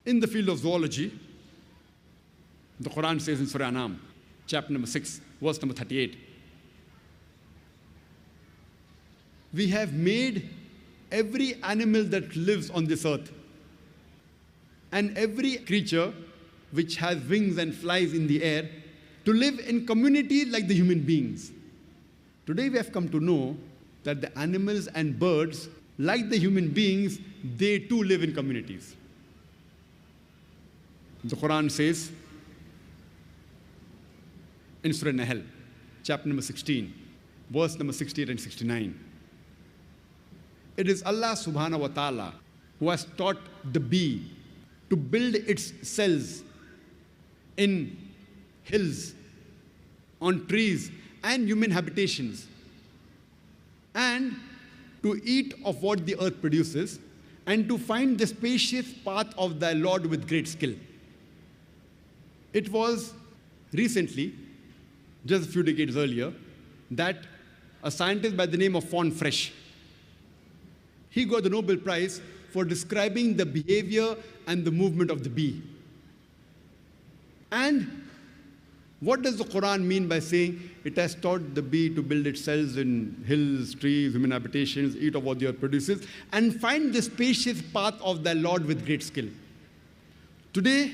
In the field of zoology, the Quran says in Surah Anam, chapter number 6, verse number 38, we have made every animal that lives on this earth and every creature which has wings and flies in the air to live in community like the human beings. Today we have come to know that the animals and birds, like the human beings, they too live in communities. The Quran says in Surah Nahl, chapter number 16, verse number 68 and 69, it is Allah subhanahu wa ta'ala who has taught the bee to build its cells in hills, on trees and human habitations, and to eat of what the earth produces, and to find the spacious path of thy Lord with great skill. It was recently, just a few decades earlier, that a scientist by the name of von Frisch, he got the Nobel Prize for describing the behavior and the movement of the bee. And what does the Quran mean by saying it has taught the bee to build its cells in hills, trees, human habitations, eat of what the earth produces, and find the spacious path of thy Lord with great skill? Today,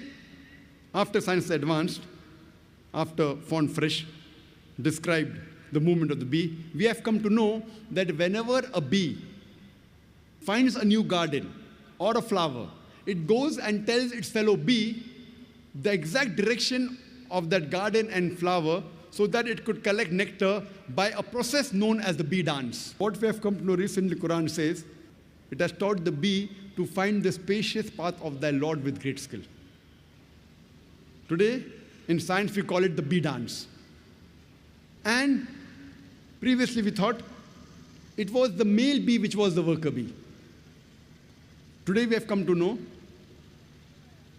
after science advanced, after von Frisch described the movement of the bee, we have come to know that whenever a bee finds a new garden or a flower, it goes and tells its fellow bee the exact direction of that garden and flower so that it could collect nectar by a process known as the bee dance. What we have come to know recently, Quran says, it has taught the bee to find the spacious path of thy Lord with great skill. Today, in science, we call it the bee dance. And previously we thought it was the male bee which was the worker bee. Today we have come to know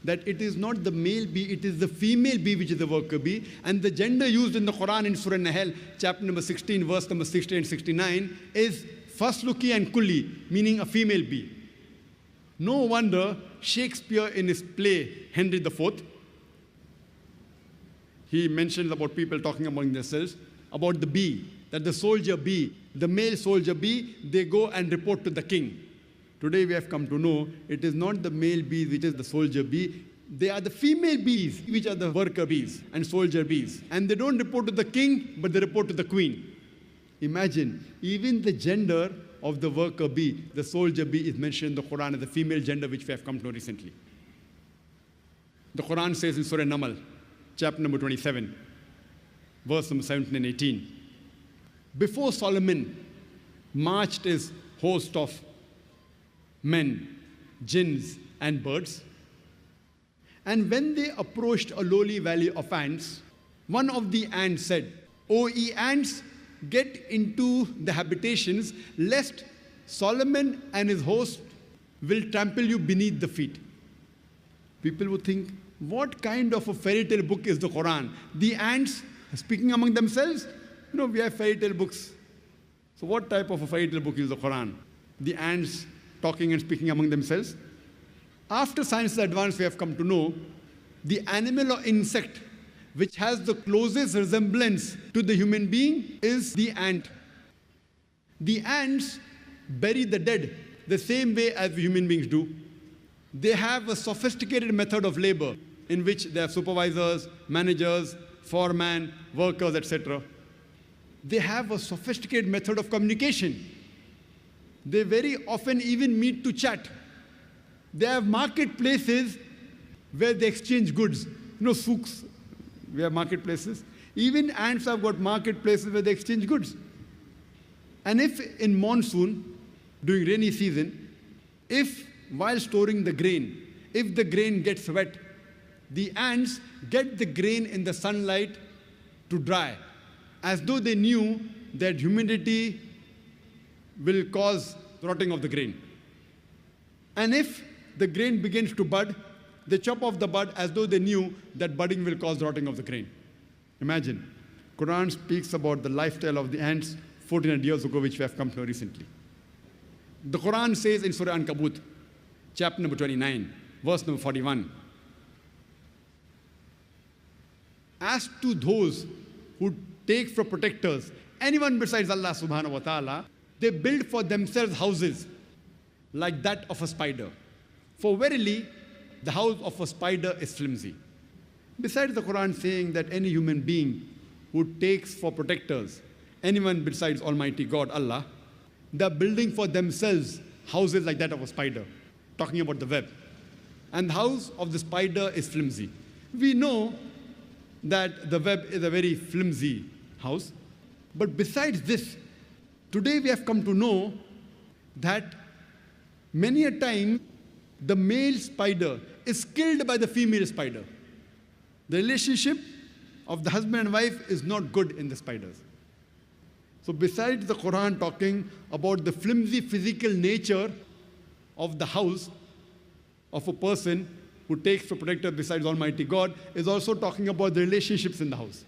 that it is not the male bee, it is the female bee which is the worker bee. And the gender used in the Quran in Surah Nahl, chapter number 16, verse number 60 and 69, is fasluki and kulli, meaning a female bee. No wonder Shakespeare in his play, Henry IV, he mentions about people talking among themselves, about the bee, that the soldier bee, the male soldier bee, they go and report to the king. Today we have come to know it is not the male bee which is the soldier bee, they are the female bees which are the worker bees and soldier bees. And they don't report to the king, but they report to the queen. Imagine, even the gender of the worker bee, the soldier bee, is mentioned in the Quran as the female gender which we have come to know recently. The Quran says in Surah Namal, chapter number 27, verse number 17 and 18. Before Solomon marched his host of men, jinns, and birds, and when they approached a lowly valley of ants, one of the ants said, O ye ants, get into the habitations, lest Solomon and his host will trample you beneath the feet. People would think, what kind of a fairy tale book is the Quran? The ants speaking among themselves? We have fairy tale books. So what type of a fairy tale book is the Quran? The ants talking and speaking among themselves? After science advanced, we have come to know the animal or insect which has the closest resemblance to the human being is the ant. The ants bury the dead the same way as human beings do. They have a sophisticated method of labor in which they have supervisors, managers, foremen, workers, etc. They have a sophisticated method of communication. They very often even meet to chat. They have marketplaces where they exchange goods. Souks, we have marketplaces. Even ants have got marketplaces where they exchange goods. And if in monsoon, during rainy season, if while storing the grain, if the grain gets wet, the ants get the grain in the sunlight to dry, as though they knew that humidity will cause rotting of the grain. And if the grain begins to bud, they chop off the bud as though they knew that budding will cause rotting of the grain. Imagine, Quran speaks about the lifestyle of the ants 1400 years ago, which we have come to know recently. The Quran says in Surah Ankabut, chapter number 29, verse number 41. As to those who take for protectors anyone besides Allah subhanahu wa ta'ala, they build for themselves houses like that of a spider. For verily, the house of a spider is flimsy. Besides the Quran saying that any human being who takes for protectors anyone besides Almighty God, Allah, they're building for themselves houses like that of a spider, talking about the web. And the house of the spider is flimsy. We know that the web is a very flimsy house. But besides this, today we have come to know that many a time the male spider is killed by the female spider. The relationship of the husband and wife is not good in the spiders. So besides the Quran talking about the flimsy physical nature of the house of a person who takes for protector besides Almighty God, is also talking about the relationships in the house.